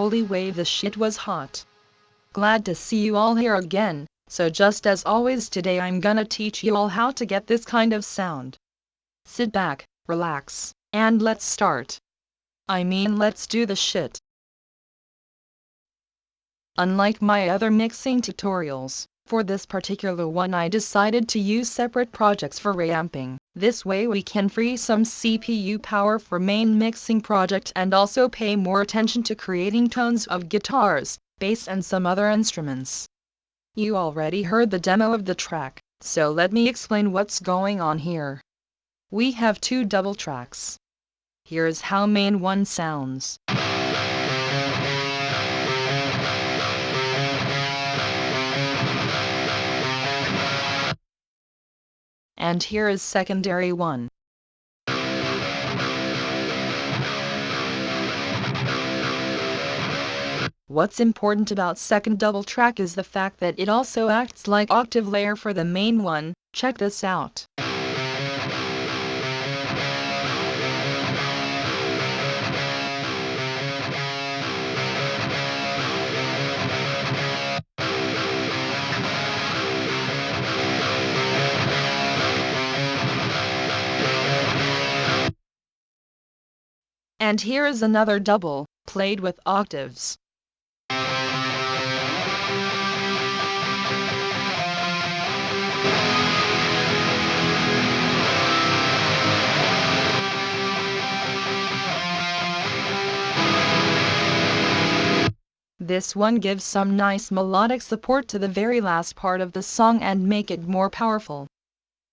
holy way the shit was hot. Glad to see you all here again, so just as always today I'm gonna teach you all how to get this kind of sound. Sit back, relax, and let's start. I mean let's do the shit. Unlike my other mixing tutorials, for this particular one I decided to use separate projects for reamping. This way we can free some CPU power for main mixing project and also pay more attention to creating tones of guitars, bass and some other instruments. You already heard the demo of the track, so let me explain what's going on here. We have two double tracks. Here's how main one sounds. And here is secondary one. What's important about second double track is the fact that it also acts like octave layer for the main one. Check this out. And here is another double, played with octaves. This one gives some nice melodic support to the very last part of the song and make it more powerful.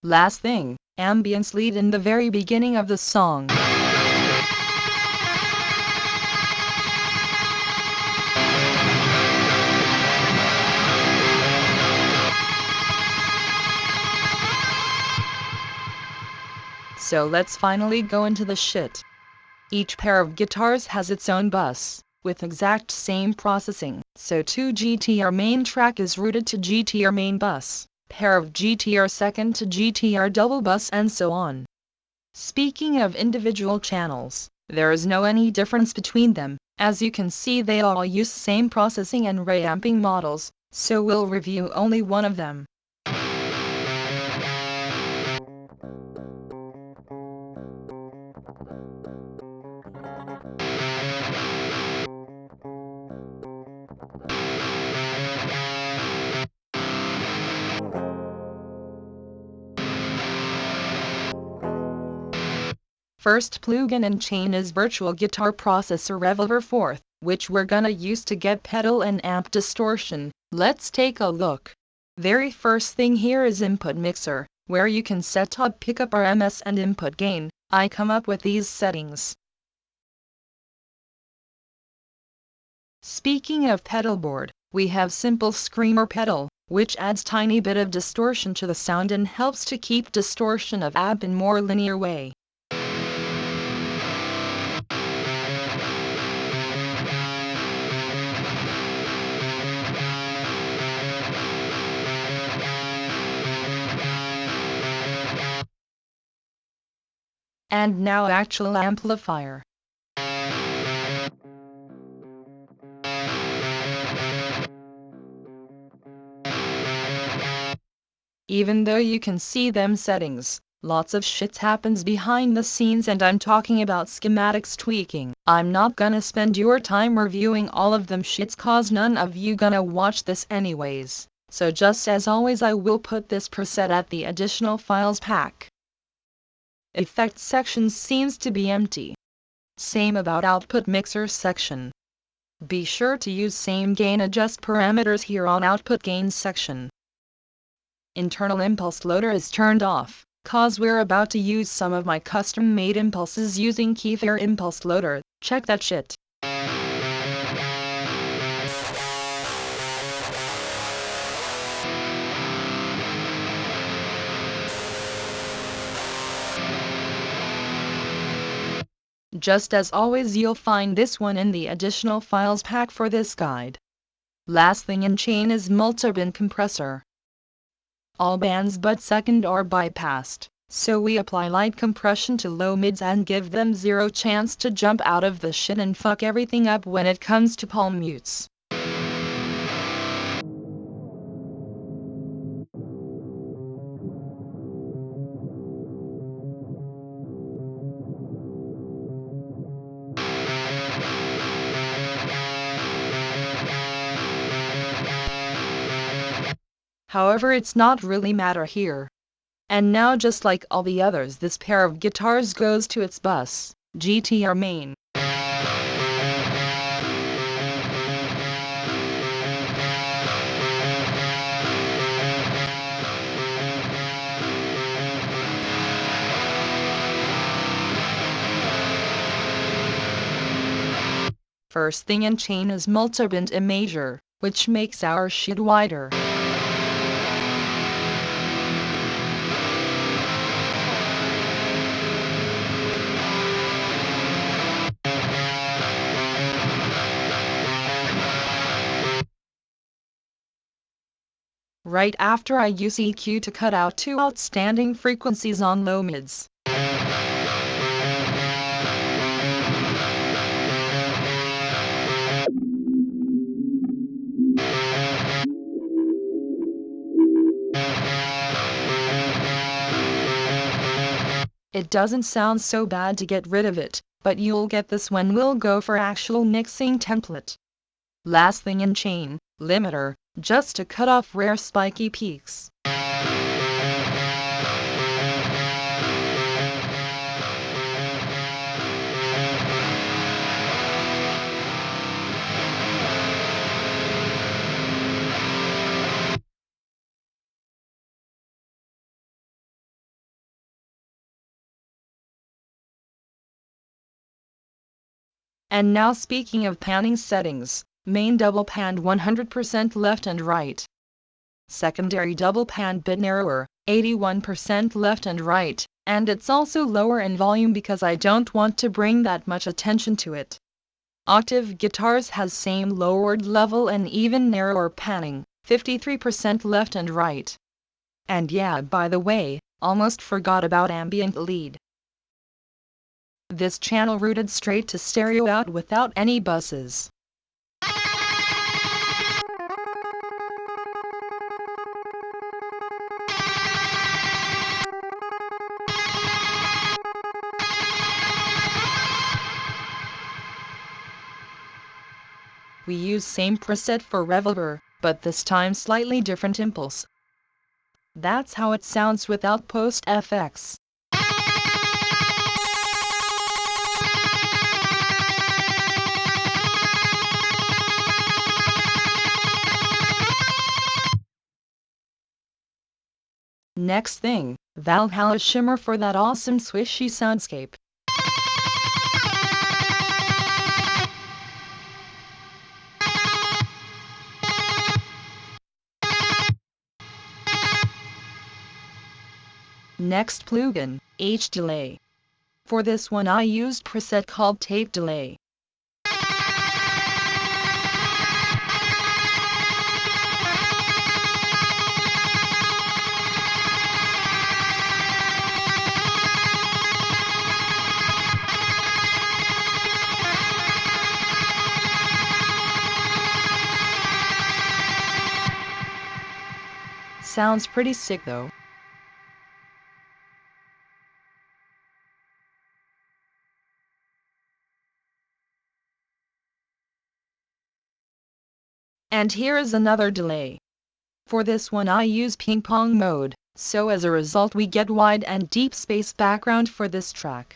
Last thing, ambience lead in the very beginning of the song. So let's finally go into the shit. Each pair of guitars has its own bus, with exact same processing. So 2 GTR main track is routed to GTR main bus, pair of GTR second to GTR double bus and so on. Speaking of individual channels, there is no any difference between them. As you can see they all use same processing and reamping models, so we'll review only one of them. First plugin in chain is Virtual Guitar Processor Revolver 4th, which we're gonna use to get pedal and amp distortion. Let's take a look. Very first thing here is Input Mixer, where you can set up pickup RMS and input gain. I come up with these settings. Speaking of pedal board, we have Simple Screamer Pedal, which adds tiny bit of distortion to the sound and helps to keep distortion of amp in more linear way. And now actual amplifier. Even though you can see them settings, lots of shit happens behind the scenes and I'm talking about schematics tweaking. I'm not gonna spend your time reviewing all of them shits cause none of you gonna watch this anyways. So just as always I will put this preset at the additional files pack. Effects section seems to be empty. Same about output mixer section. Be sure to use same gain adjust parameters here on output gain section. Internal impulse loader is turned off, cause we're about to use some of my custom made impulses using Keyfair impulse loader. Check that shit. Just as always you'll find this one in the additional files pack for this guide. Last thing in chain is multi-bin compressor. All bands but second are bypassed, So we apply light compression to low mids and give them zero chance to jump out of the shit and fuck everything up when it comes to palm mutes. However, it's not really matter here. And now, just like all the others, this pair of guitars goes to its bus, GTR main. First thing in chain is multiband A major, which makes our shit wider. Right after I use EQ to cut out two outstanding frequencies on low mids. It doesn't sound so bad to get rid of it, but you'll get this when we'll go for actual mixing template. Last thing in chain, limiter, just to cut off rare spiky peaks. And now, speaking of panning settings, main double pan 100% left and right. Secondary double pan bit narrower, 81% left and right, and it's also lower in volume because I don't want to bring that much attention to it. Octave guitars has same lowered level and even narrower panning, 53% left and right. And yeah, by the way, almost forgot about ambient lead. This channel routed straight to stereo out without any buses. We use same preset for reverb, but this time slightly different impulse. That's how it sounds without post FX. Next thing, Valhalla Shimmer for that awesome swishy soundscape. Next plugin, H delay. For this one I used preset called tape delay. Sounds pretty sick though. And here is another delay. For this one I use ping pong mode, so as a result we get wide and deep space background for this track.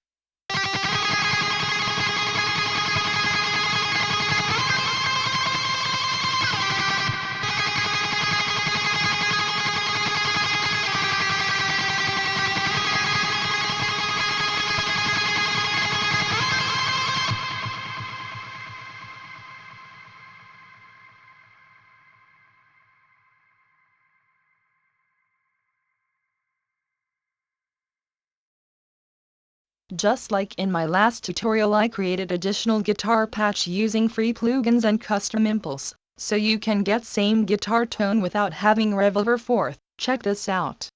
Just like in my last tutorial, I created additional guitar patch using free plugins and custom impulse, so you can get same guitar tone without having reverb forth. Check this out.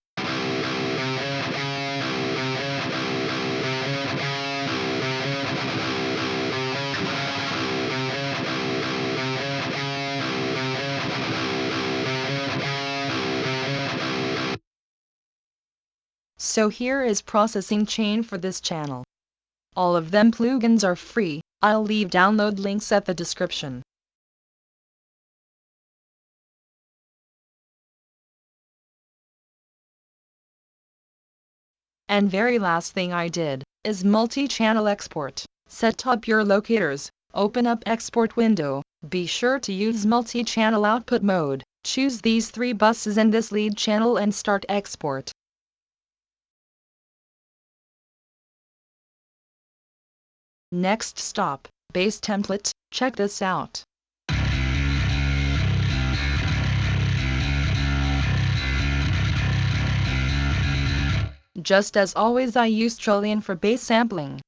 So here is processing chain for this channel. All of them plugins are free. I'll leave download links at the description. And very last thing I did is multi-channel export. Set up your locators, open up export window, be sure to use multi-channel output mode, choose these 3 buses and this lead channel and start export. Next stop, bass template, check this out. Just as always I use Trillion for bass sampling.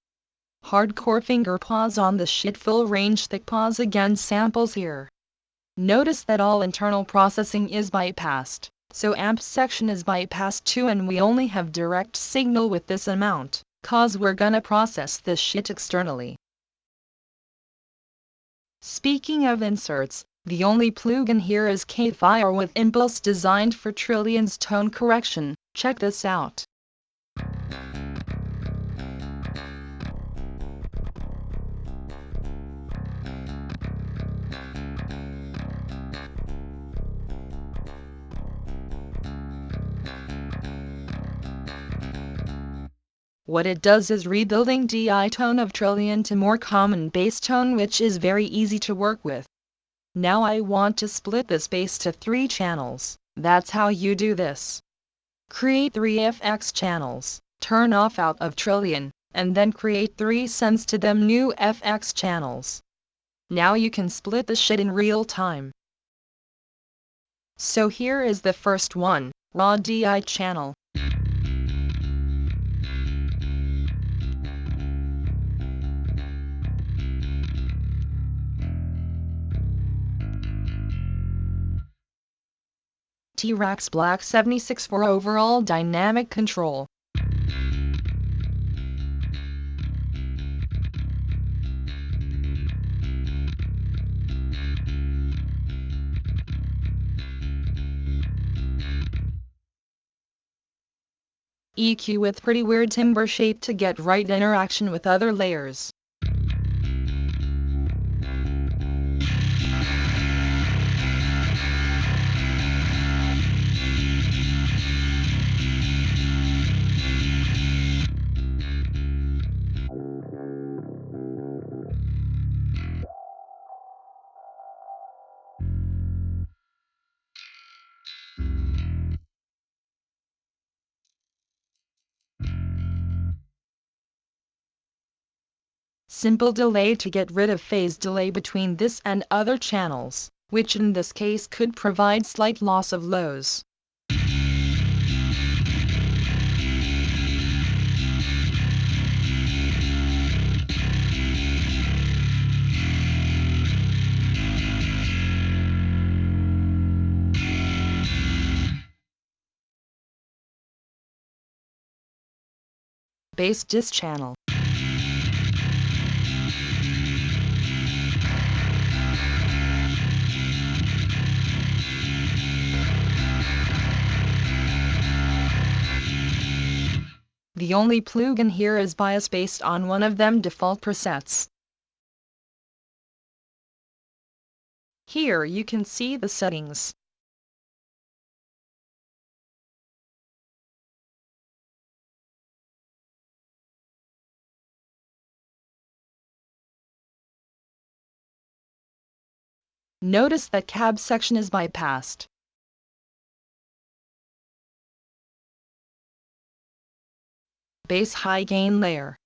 Hardcore finger pause on the shit, full range thick pause again samples here. Notice that all internal processing is bypassed, so amp section is bypassed too, and we only have direct signal with this amount, cause we're gonna process this shit externally. Speaking of inserts, the only plugin here is K-Fire with Impulse designed for Trillion's tone correction. Check this out. What it does is rebuilding DI tone of Trillion to more common bass tone, which is very easy to work with. Now I want to split this bass to 3 channels. That's how you do this. Create 3 FX channels, turn off out of Trillion, and then create 3 sends to them new FX channels. Now you can split the shit in real time. So here is the first one, raw DI channel. T-Rax Black 76 for overall dynamic control. EQ with pretty weird timbre shape to get right interaction with other layers. Simple delay to get rid of phase delay between this and other channels, which in this case could provide slight loss of lows. Bass dis channel. The only plugin here is bias based on one of them default presets. Here you can see the settings. Notice that cab section is bypassed. Bass high gain layer.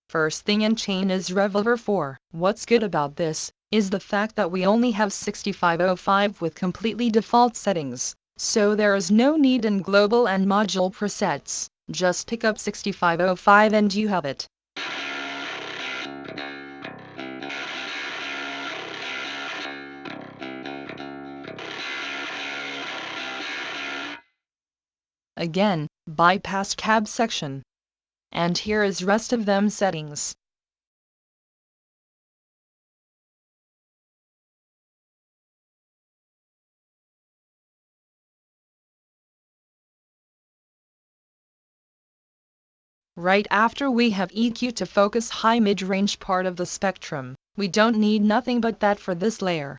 First thing in chain is Revolver 4. What's good about this is the fact that we only have 6505 with completely default settings, so there is no need in global and module presets. Just pick up 6505 and you have it. Again, bypass cab section. And here is rest of them settings. Right after we have EQ to focus high mid-range part of the spectrum, we don't need nothing but that for this layer.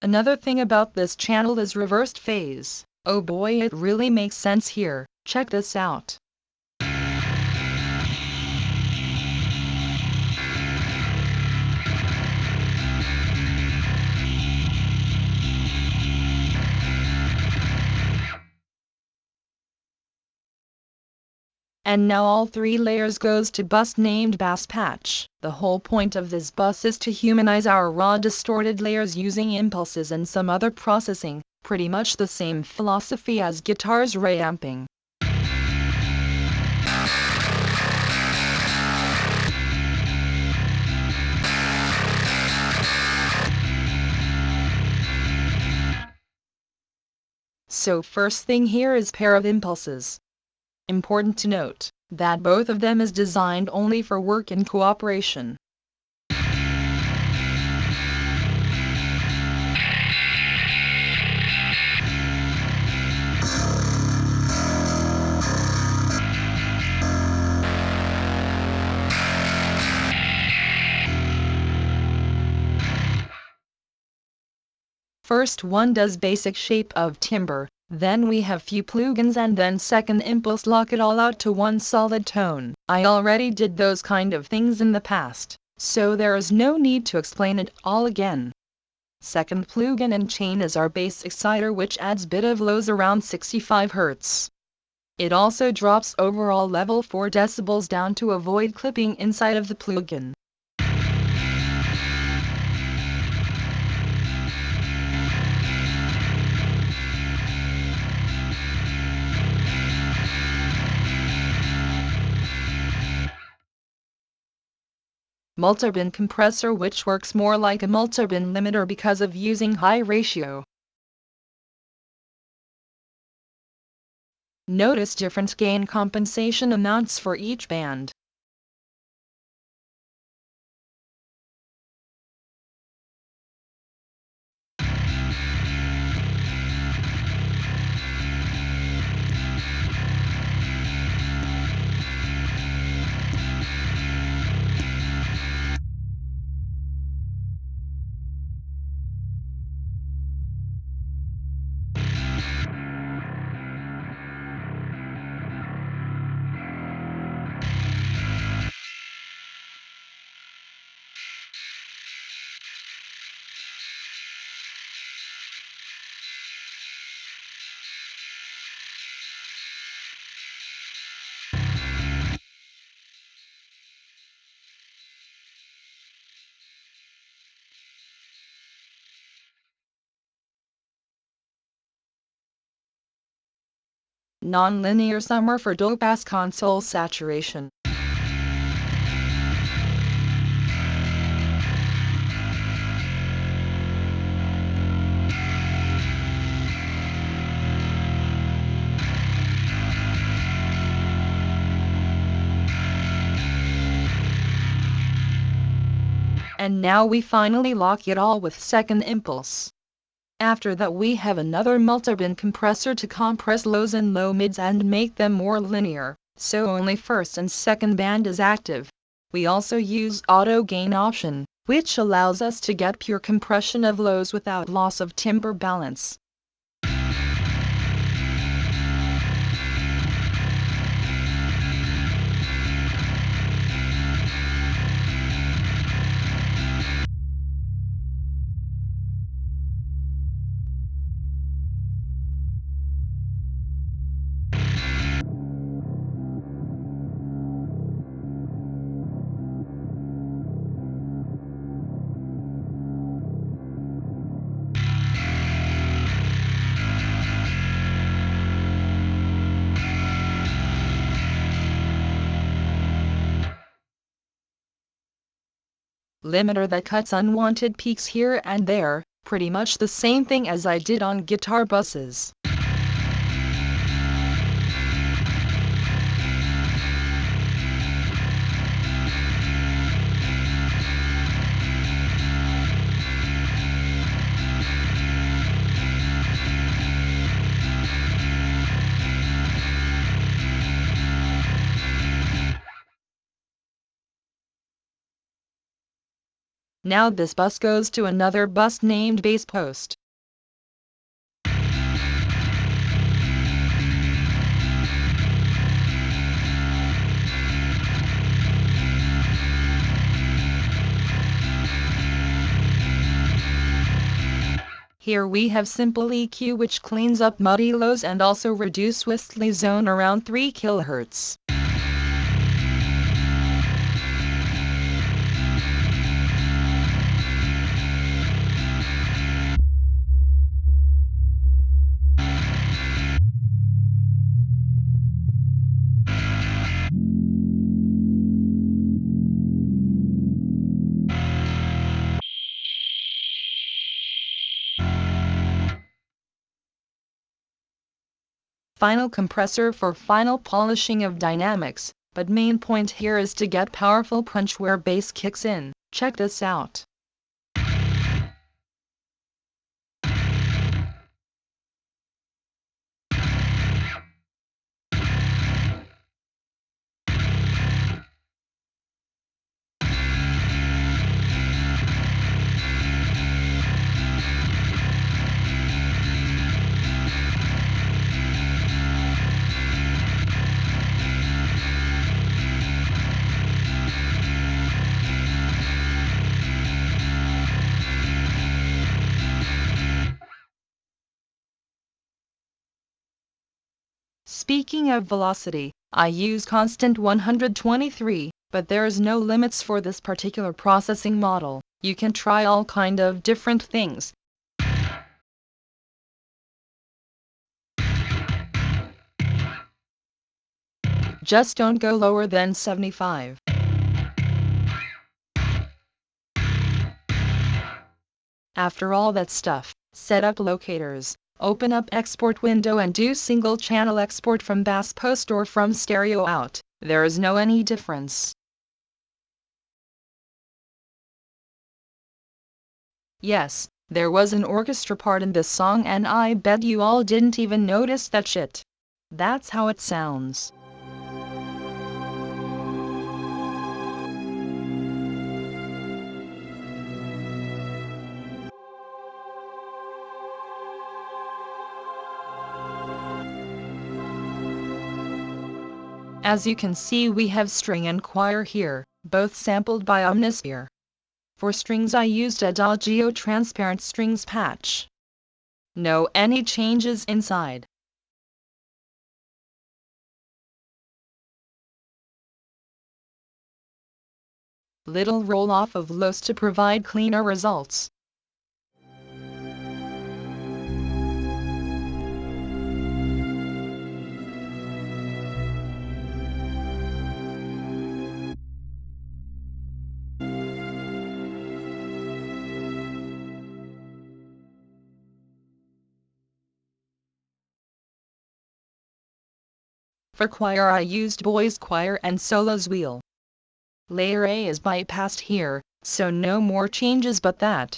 Another thing about this channel is reversed phase. Oh boy, it really makes sense here. Check this out. And now all three layers goes to bus named bass patch. The whole point of this bus is to humanize our raw distorted layers using impulses and some other processing, pretty much the same philosophy as guitar's reamping. So first thing here is pair of impulses. Important to note that both of them is designed only for work in cooperation. First one does basic shape of timbre, then we have few plugins and then second impulse lock it all out to one solid tone. I already did those kind of things in the past, so there is no need to explain it all again. Second plugin and chain is our bass exciter which adds bit of lows around 65 Hz. It also drops overall level 4 decibels down to avoid clipping inside of the plugin. Multibin compressor which works more like a multibin limiter because of using high ratio. Notice different gain compensation amounts for each band. Non-linear summer for low-pass console saturation. And now we finally lock it all with second impulse. After that we have another multibin compressor to compress lows and low mids and make them more linear, so only first and second band is active. We also use auto gain option, which allows us to get pure compression of lows without loss of timbre balance. limiter that cuts unwanted peaks here and there, pretty much the same thing as I did on guitar buses. Now this bus goes to another bus named bass post. Here we have simple EQ, which cleans up muddy lows and also reduce whistly zone around 3 kHz. Final compressor for final polishing of dynamics, but main point here is to get powerful punch where bass kicks in. Check this out. Speaking of velocity, I use constant 123, but there is no limits for this particular processing model. You can try all kind of different things. Just don't go lower than 75. After all that stuff, set up locators, open up export window and do single channel export from bass post or from stereo out. There is no any difference. Yes, there was an orchestra part in this song and I bet you all didn't even notice that shit. That's how it sounds. As you can see, we have string and choir here, both sampled by Omnisphere. For strings I used a Adagio transparent strings patch. No any changes inside. Little roll off of lows to provide cleaner results. For choir I used boys choir and solos wheel. Layer A is bypassed here, so no more changes but that.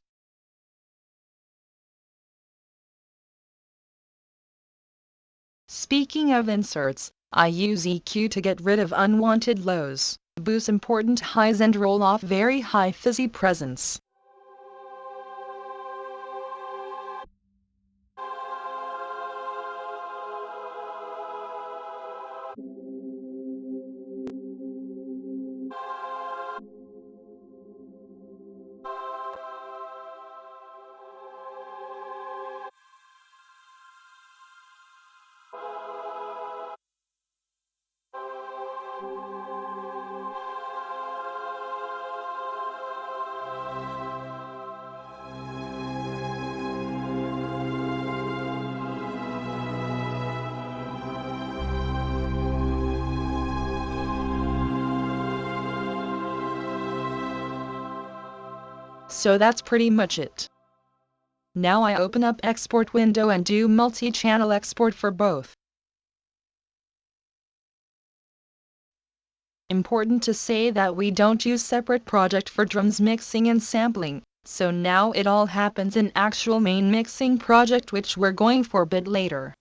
Speaking of inserts, I use EQ to get rid of unwanted lows, boost important highs and roll off very high fuzzy presence. So that's pretty much it. Now I open up export window and do multi-channel export for both. Important to say that we don't use separate project for drums mixing and sampling, so now it all happens in actual main mixing project which we're going for a bit later.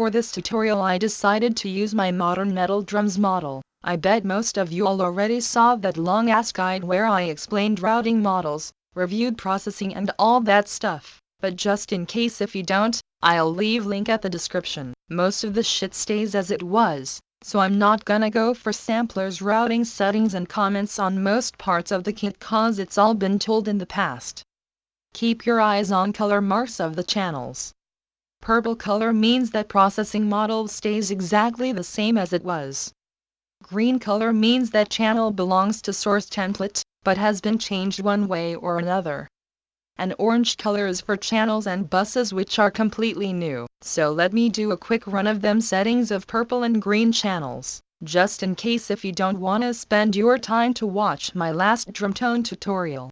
For this tutorial I decided to use my modern metal drums model. I bet most of you all already saw that long ass guide where I explained routing models, reviewed processing and all that stuff, but just in case if you don't, I'll leave link at the description. Most of the shit stays as it was, so I'm not gonna go for samplers, routing settings and comments on most parts of the kit cause it's all been told in the past. Keep your eyes on color marks of the channels. Purple color means that processing model stays exactly the same as it was. Green color means that channel belongs to source template, but has been changed one way or another. And orange color is for channels and buses which are completely new. So let me do a quick run of them settings of purple and green channels, just in case if you don't want to spend your time to watch my last drum tone tutorial.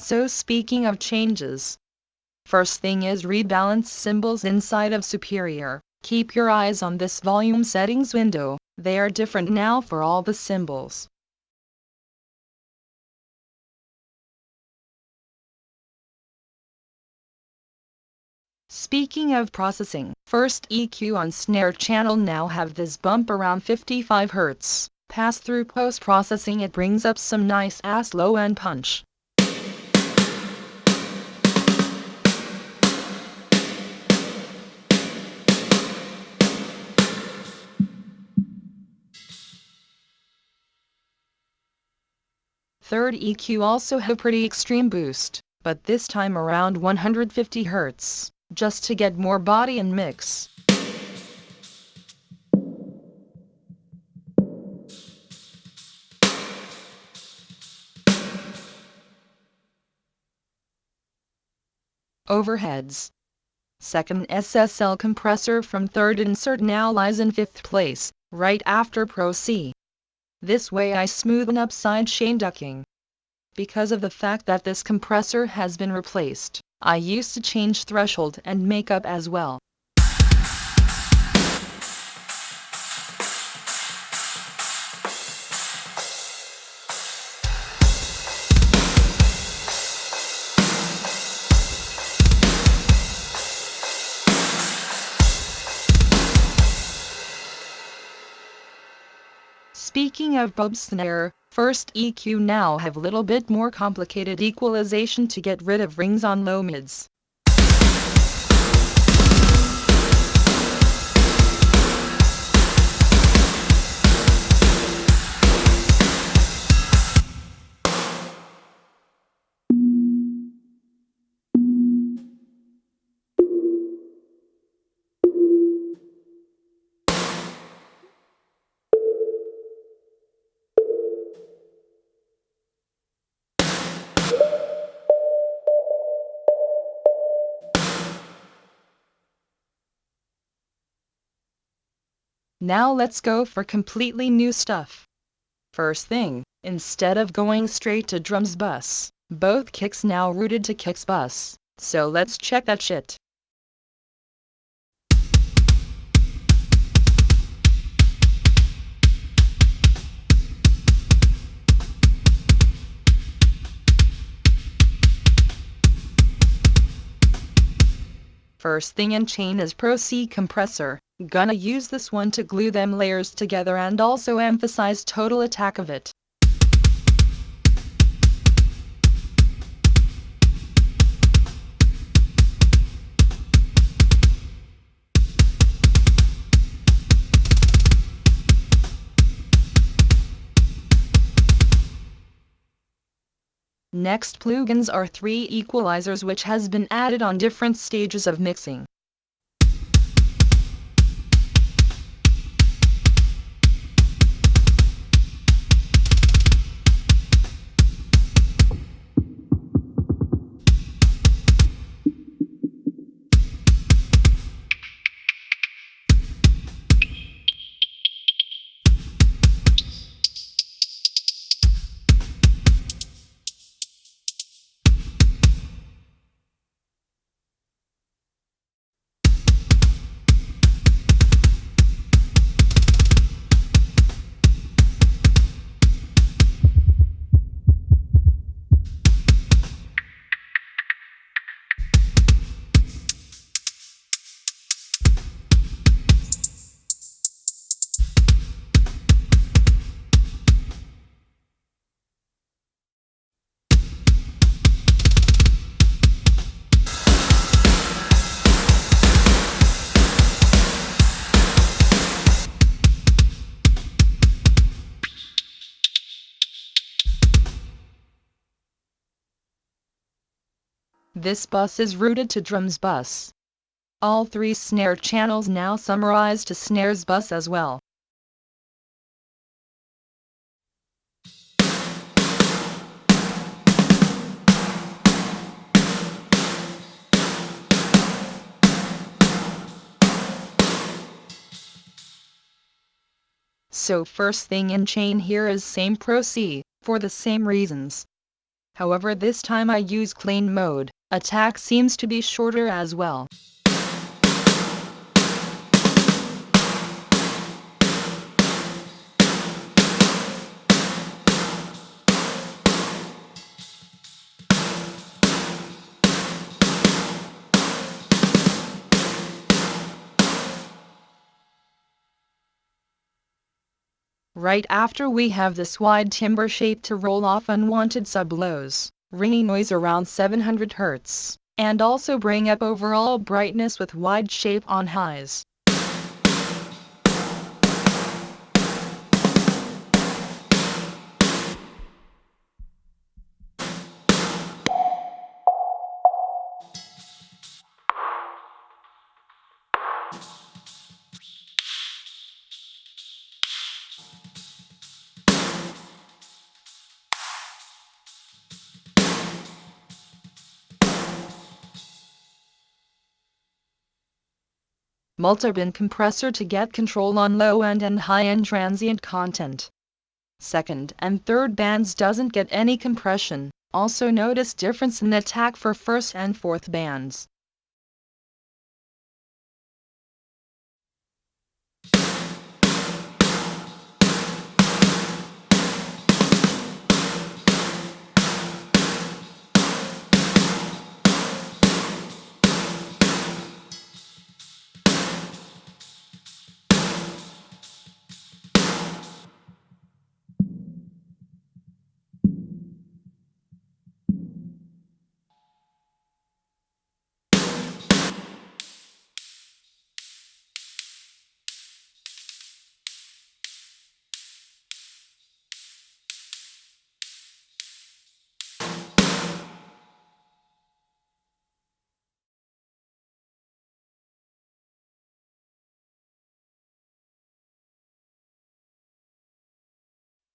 So speaking of changes, first thing is rebalance cymbals inside of Superior. Keep your eyes on this volume settings window, they are different now for all the cymbals. Speaking of processing, first EQ on snare channel now have this bump around 55 Hz. Pass through post-processing it brings up some nice ass low end punch. Third EQ also have pretty extreme boost, but this time around 150 Hz, just to get more body and mix. Overheads. Second SSL compressor from third insert now lies in fifth place, right after Pro C. This way I smoothen up side chain ducking. Because of the fact that this compressor has been replaced, I used to change threshold and makeup as well. Speaking of bub snare, first EQ now have little bit more complicated equalization to get rid of rings on low mids. Now let's go for completely new stuff. First thing, instead of going straight to drums bus, both kicks now routed to kicks bus, so let's check that shit. First thing in chain is Pro C compressor. Gonna use this one to glue them layers together and also emphasize total attack of it. Next plugins are 3 equalizers which has been added on different stages of mixing. This bus is routed to drums bus. All 3 snare channels now summarize to snares bus as well. So first thing in chain here is same Pro C, for the same reasons. However, this time I use clean mode. Attack seems to be shorter as well. Right after we have this wide timber shape to roll off unwanted sub-lows, ringy noise around 700 Hz, and also bring up overall brightness with wide shape on highs. Multiband compressor to get control on low-end and high-end transient content. Second and third bands doesn't get any compression. Also notice difference in attack for first and fourth bands.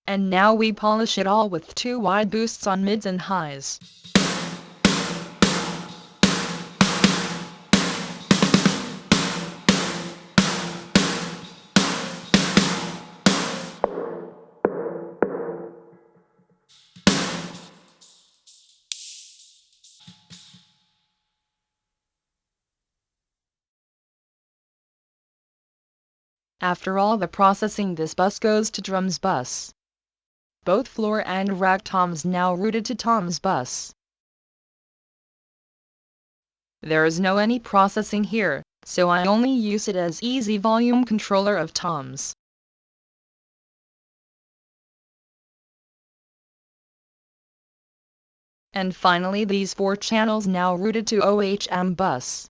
And now we polish it all with 2 wide boosts on mids and highs. After all the processing, this bus goes to drums bus. Both floor and rack toms now routed to toms bus. There is no any processing here, so I only use it as easy volume controller of toms. And finally these 4 channels now routed to OHM bus.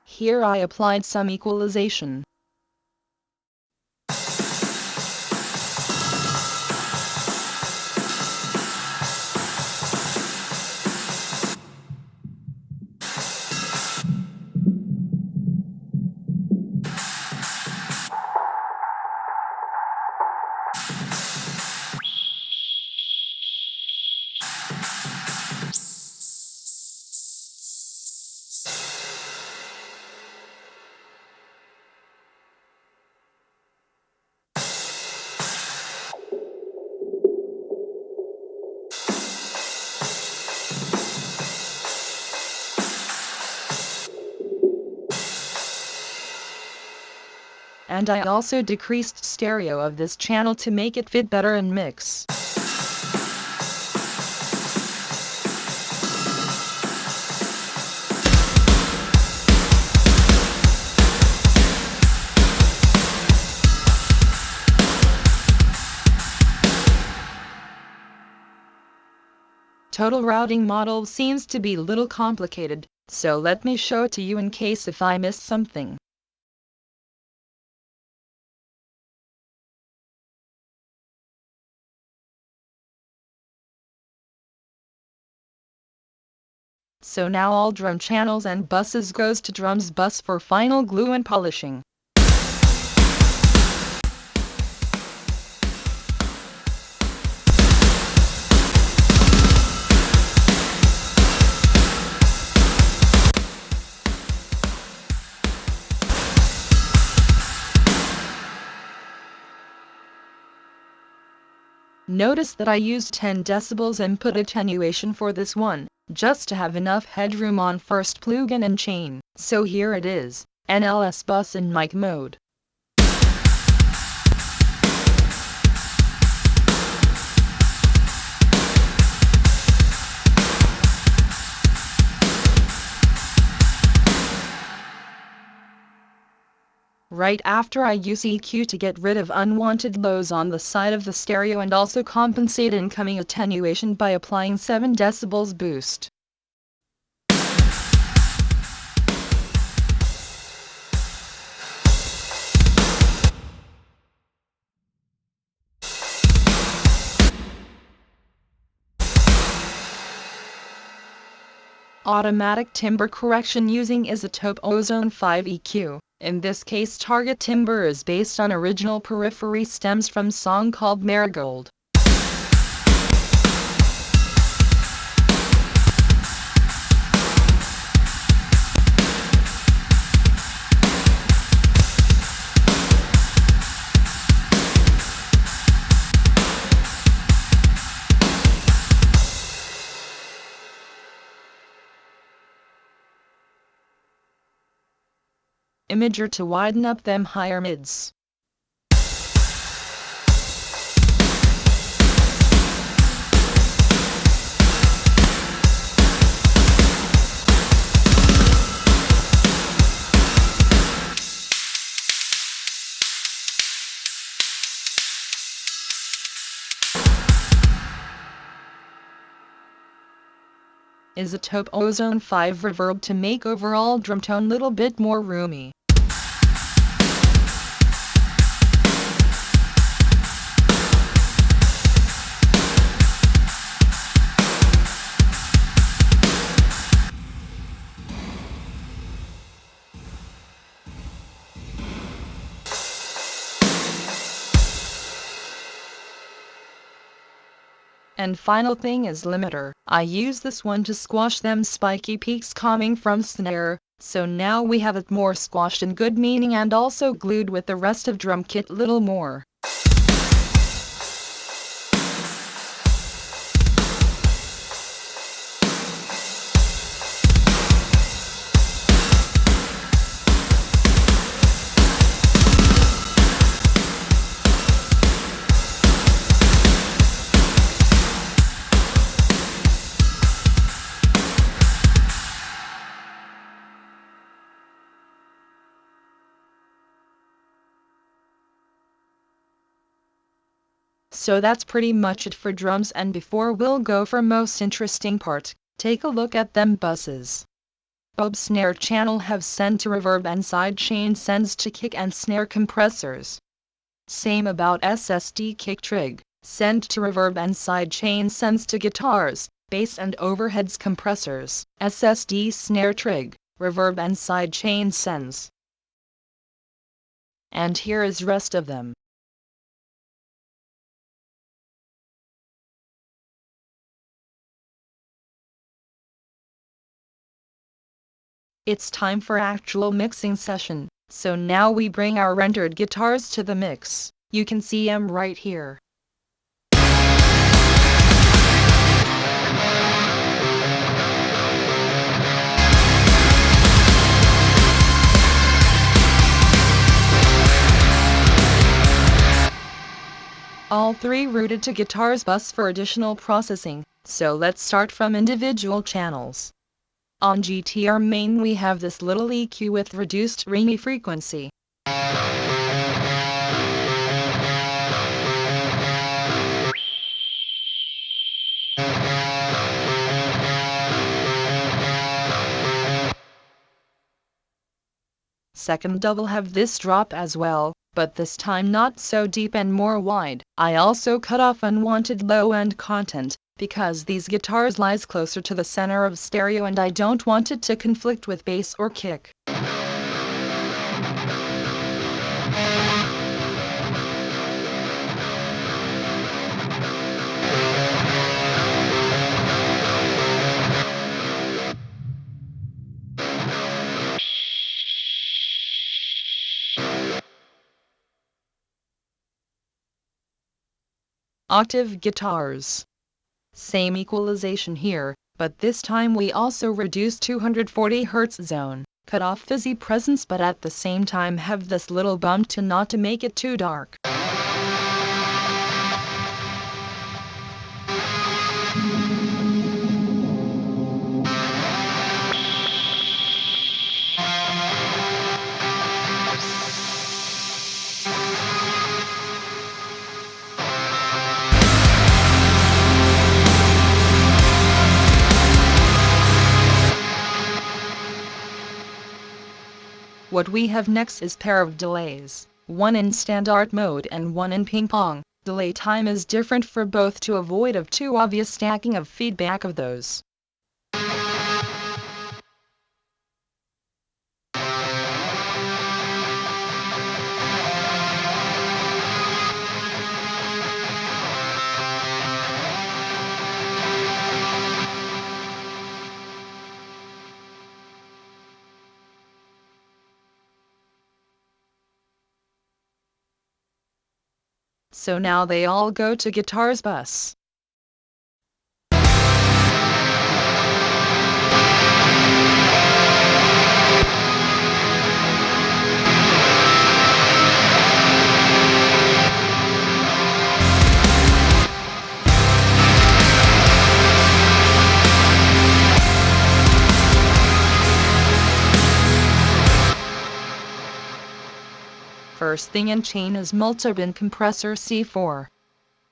Here I applied some equalization. And I also decreased stereo of this channel to make it fit better in mix. Total routing model seems to be a little complicated, so let me show it to you in case if I missed something. So now all drum channels and buses goes to drums bus for final glue and polishing. Notice that I used 10 decibels input attenuation for this one, just to have enough headroom on first plugin and chain. So here it is, NLS bus in mic mode. Right after I use EQ to get rid of unwanted lows on the side of the stereo and also compensate incoming attenuation by applying 7 decibels boost. Automatic timbre correction using Isotope Ozone 5 EQ. In this case, target timbre is based on original Periphery stems from song called Marigold. Imager to widen up them higher mids. Isotope Ozone 5 reverb to make overall drum tone little bit more roomy. And final thing is limiter. I use this one to squash them spiky peaks coming from snare, so now we have it more squashed in good meaning and also glued with the rest of drum kit little more. So that's pretty much it for drums, and before we'll go for most interesting part, take a look at them buses. Both snare channel have send to reverb and sidechain sends to kick and snare compressors. Same about SSD kick trig, send to reverb and sidechain sends to guitars, bass and overheads compressors, SSD snare trig, reverb and sidechain sends. And here is rest of them. It's time for actual mixing session, so now we bring our rendered guitars to the mix. You can see them right here. All three routed to guitars bus for additional processing, so let's start from individual channels. On GTR main we have this little EQ with reduced ringy frequency. Second double have this drop as well, but this time not so deep and more wide. I also cut off unwanted low-end content, because these guitars lies closer to the center of stereo and I don't want it to conflict with bass or kick. octave guitars. Same equalization here, but this time we also reduce 240 Hz zone, cut off fuzzy presence but at the same time have this little bump to not to make it too dark. What we have next is pair of delays, one in standard mode and one in ping pong. Delay time is different for both to avoid of too obvious stacking of feedback of those. So now they all go to guitars bus. First thing in chain is multi-bin compressor C4.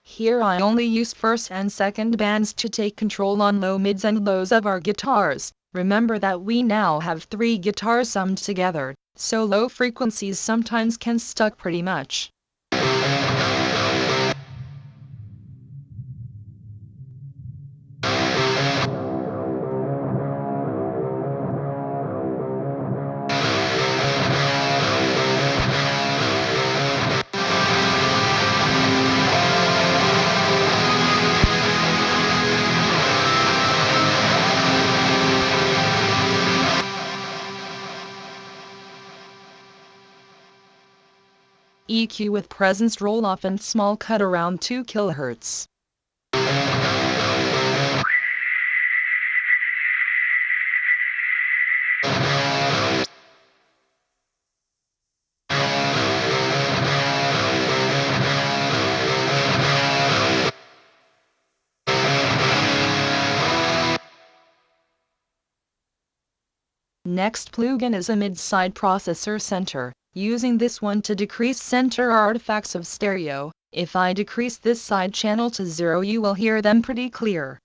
Here I only use first and second bands to take control on low mids and lows of our guitars. Remember that we now have 3 guitars summed together, so low frequencies sometimes can stuck pretty much. EQ with presence roll-off and small cut around 2 kHz. Next plugin is a mid-side processor center. Using this one to decrease center artifacts of stereo. If I decrease this side channel to 0 you will hear them pretty clear.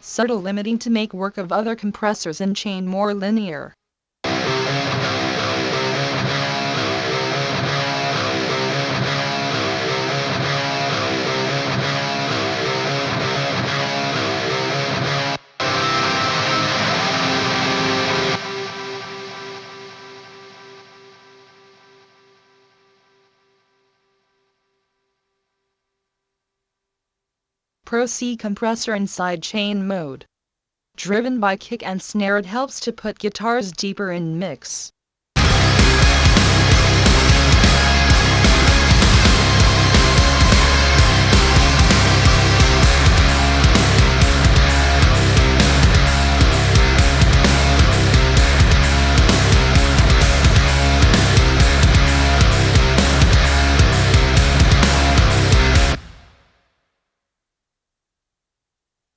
Subtle limiting to make work of other compressors and chain more linear. Pro C compressor in sidechain mode. Driven by kick and snare, it helps to put guitars deeper in mix.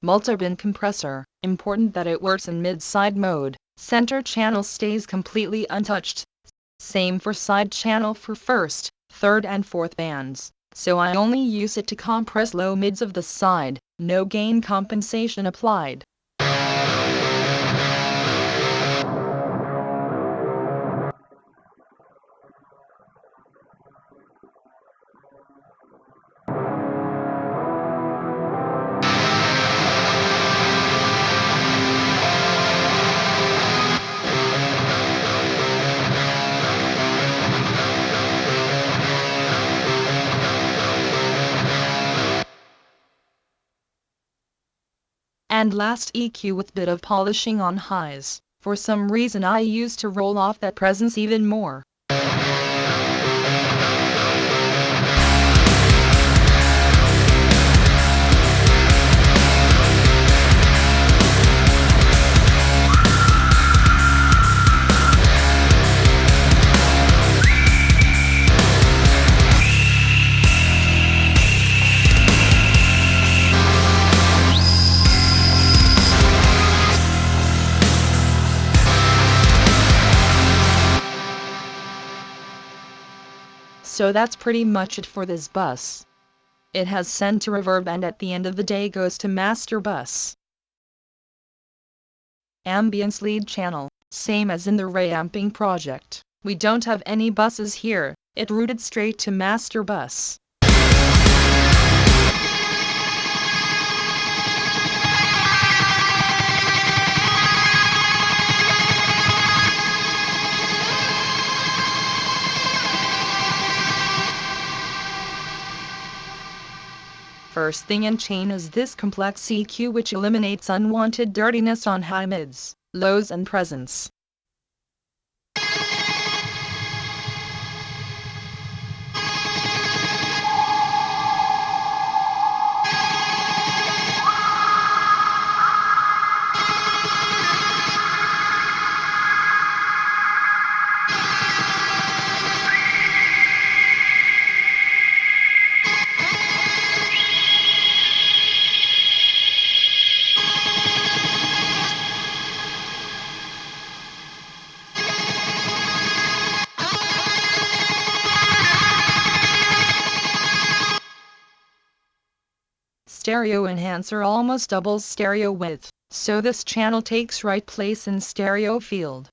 Multi-bin compressor, important that it works in mid-side mode, center channel stays completely untouched. Same for side channel for first, third and fourth bands, so I only use it to compress low mids of the side, no gain compensation applied. And last EQ with bit of polishing on highs. For some reason I used to roll off that presence even more. So that's pretty much it for this bus. It has sent to reverb and at the end of the day goes to master bus. Ambience lead channel, same as in the Reamping project. We don't have any buses here, it routed straight to master bus. First thing in chain is this complex EQ which eliminates unwanted dirtiness on high mids, lows and presence. Stereo enhancer almost doubles stereo width, so this channel takes right place in stereo field.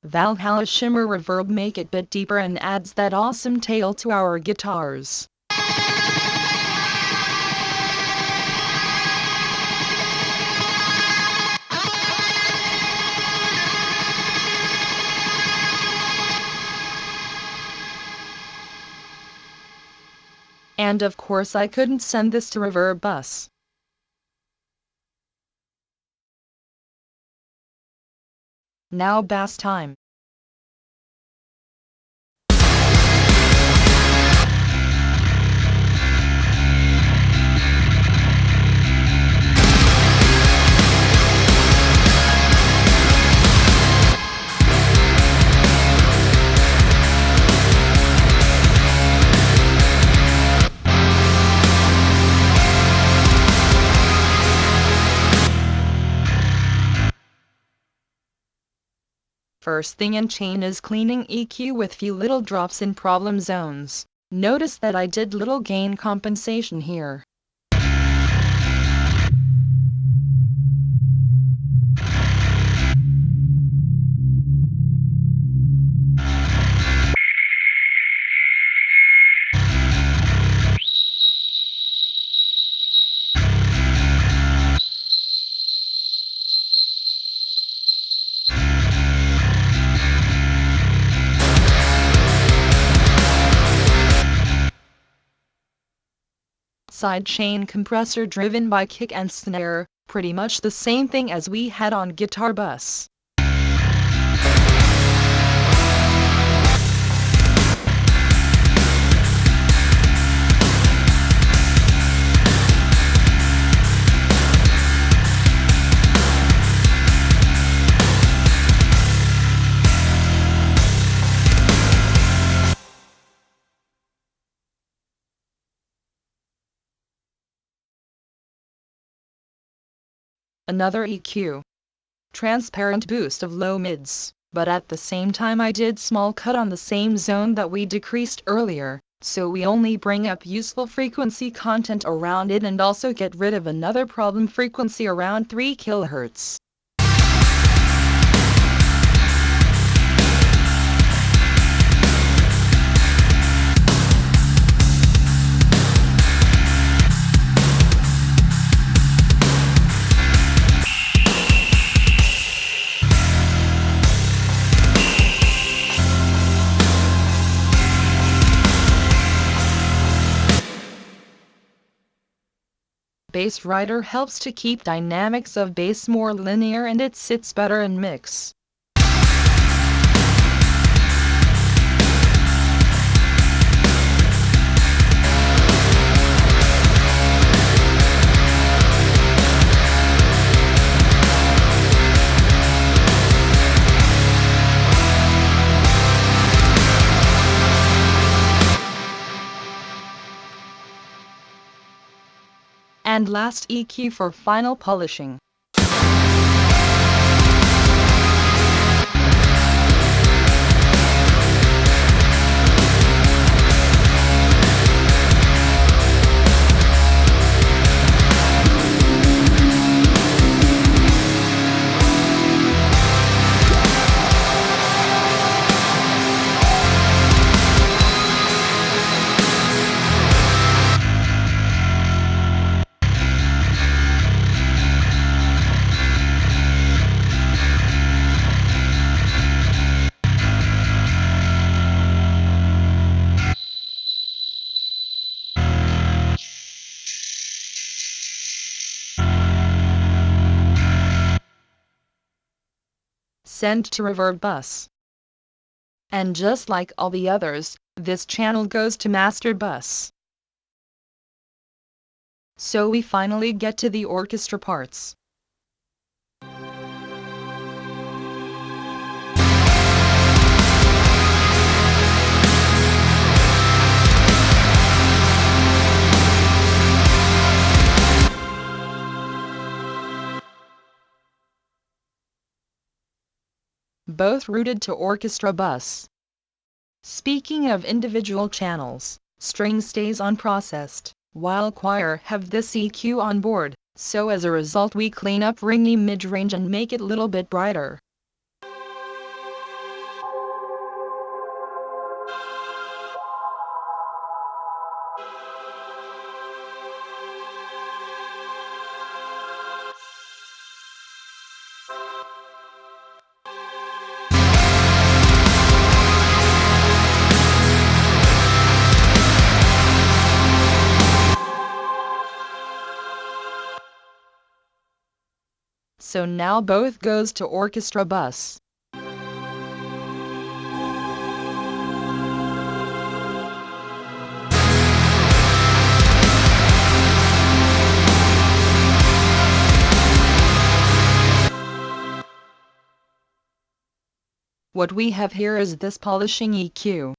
Valhalla Shimmer Reverb make it bit deeper and adds that awesome tail to our guitars. And of course I couldn't send this to reverb bus. Now bass time. First thing in chain is cleaning EQ with few little drops in problem zones. Notice that I did little gain compensation here. Sidechain compressor driven by kick and snare, pretty much the same thing as we had on guitar bus. Another EQ. Transparent boost of low mids, but at the same time I did small cut on the same zone that we decreased earlier, so we only bring up useful frequency content around it and also get rid of another problem frequency around 3 kHz. bass rider helps to keep dynamics of bass more linear and it sits better in mix. And last EQ for final polishing. Send to reverb bus. And just like all the others, this channel goes to master bus. So we finally get to the orchestra parts. Both routed to orchestra bus. Speaking of individual channels, string stays unprocessed, while choir have this EQ on board, so as a result we clean up ringy mid-range and make it a little bit brighter. So now both goes to orchestra bus. What we have here is this polishing EQ.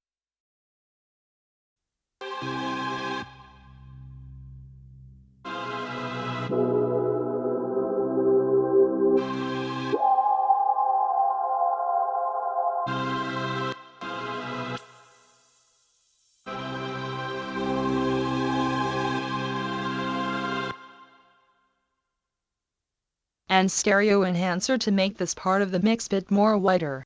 And stereo enhancer to make this part of the mix bit more whiter.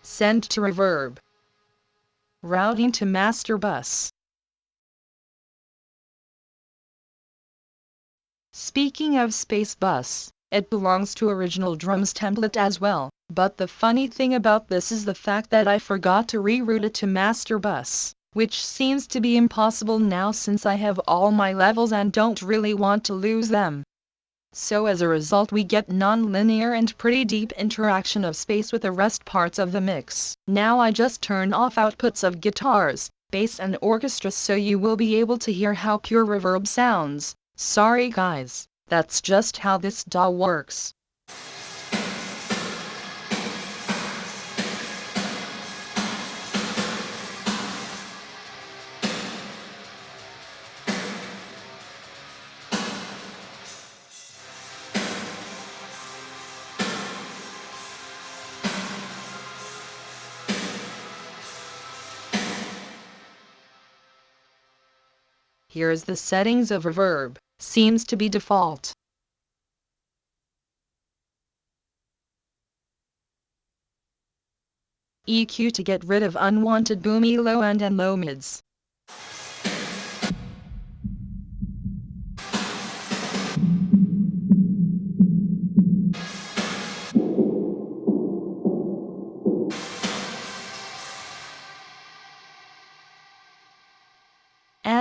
Send to reverb. Routing to master bus. Speaking of space bus, it belongs to original drums template as well, but the funny thing about this is the fact that I forgot to reroute it to master bus, which seems to be impossible now since I have all my levels and don't really want to lose them. So as a result we get non-linear and pretty deep interaction of space with the rest parts of the mix. Now I just turn off outputs of guitars, bass and orchestra so you will be able to hear how pure reverb sounds. Sorry guys, that's just how this DAW works. Here's the settings of reverb, seems to be default. EQ to get rid of unwanted boomy low end and low mids.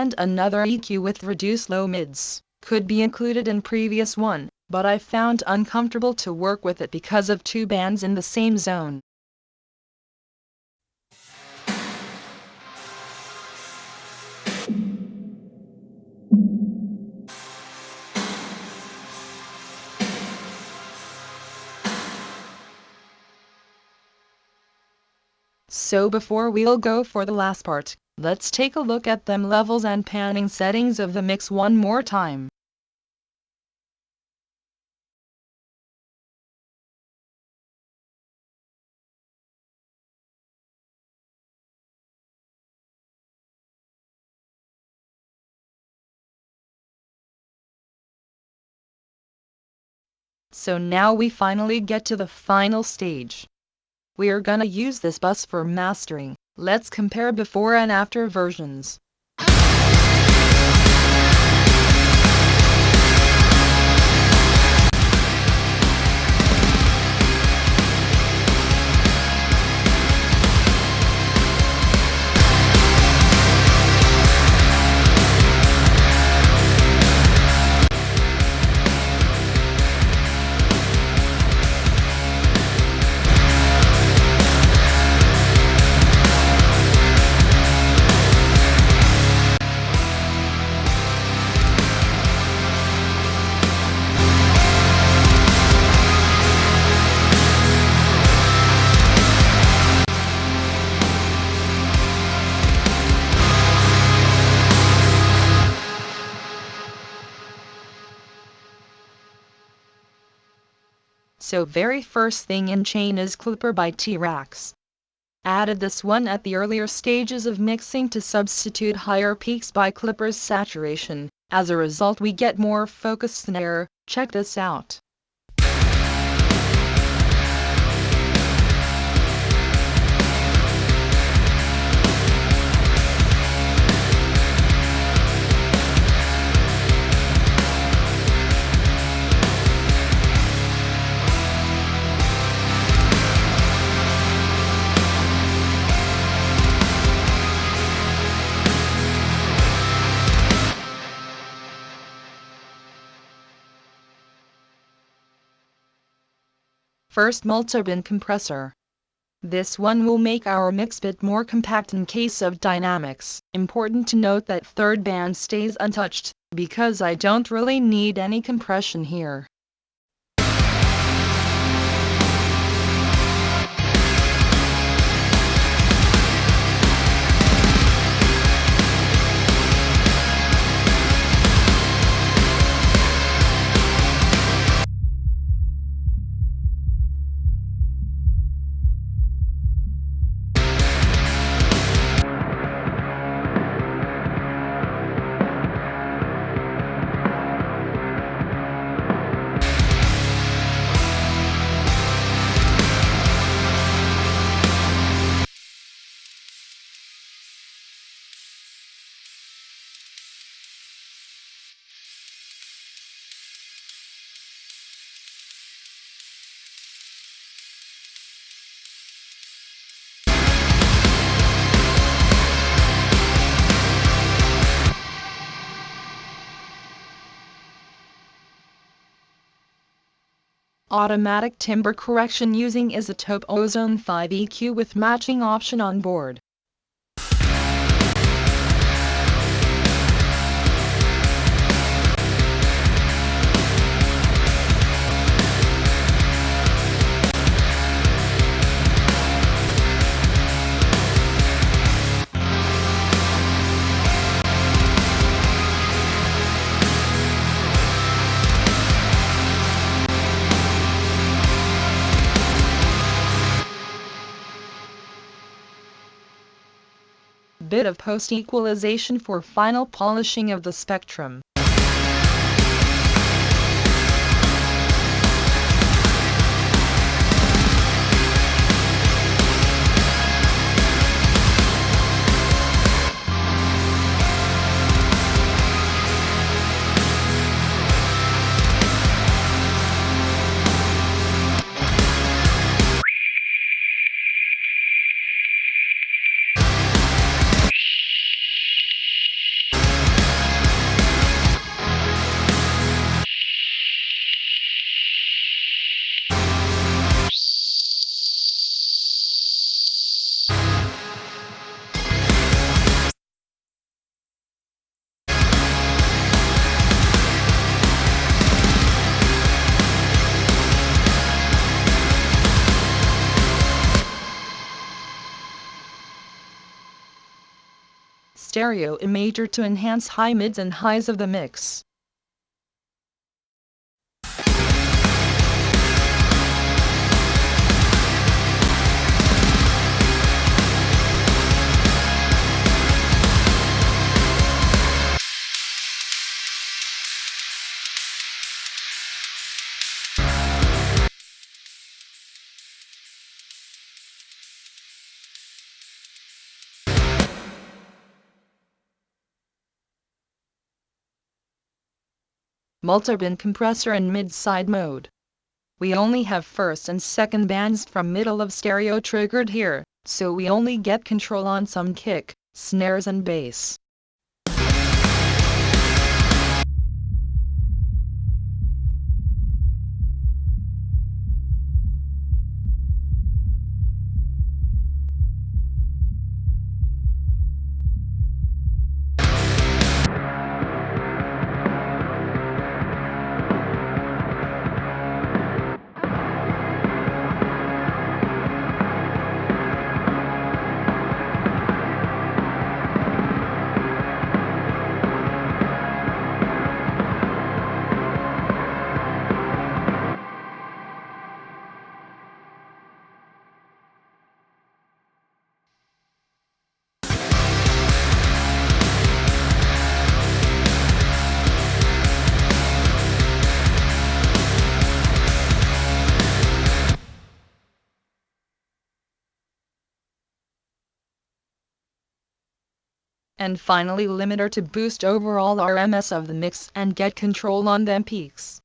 And another EQ with reduced low mids. Could be included in previous one, but I found uncomfortable to work with it because of two bands in the same zone. So before we'll go for the last part, let's take a look at them levels and panning settings of the mix one more time. So now we finally get to the final stage. We're gonna use this bus for mastering. Let's compare before and after versions. So very first thing in chain is Clipper by T-Rax. Added this one at the earlier stages of mixing to substitute higher peaks by Clipper's saturation. As a result we get more focused snare. Check this out. First, multi-bin compressor. This one will make our mix bit more compact in case of dynamics. Important to note that third band stays untouched, because I don't really need any compression here. Automatic timbre correction using Isotope Ozone 5 EQ with matching option on board. Bit of post-equalization for final polishing of the spectrum. stereo imager to enhance high mids and highs of the mix. Multiband compressor and mid-side mode. We only have first and second bands from middle of stereo triggered here, so we only get control on some kick, snares and bass. And finally limiter to boost overall RMS of the mix and get control on them peaks.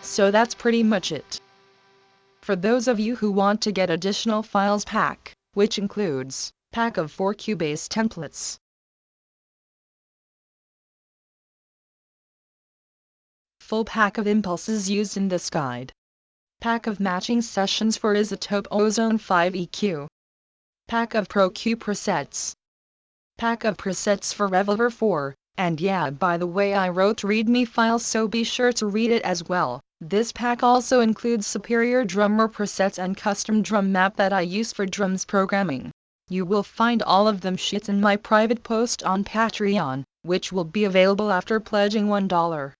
So that's pretty much it. For those of you who want to get additional files pack, which includes pack of 4 Cubase templates, full pack of impulses used in this guide, pack of matching sessions for Isotope Ozone 5 EQ, pack of Pro Q presets, pack of presets for Revolver 4, and yeah, by the way, I wrote README files, so be sure to read it as well. This pack also includes Superior Drummer presets and custom drum map that I use for drums programming. You will find all of them shits in my private post on Patreon, which will be available after pledging $1.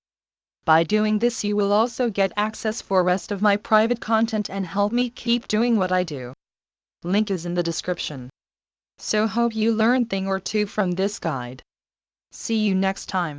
By doing this you will also get access for rest of my private content and help me keep doing what I do. Link is in the description. So hope you learned thing or two from this guide. See you next time.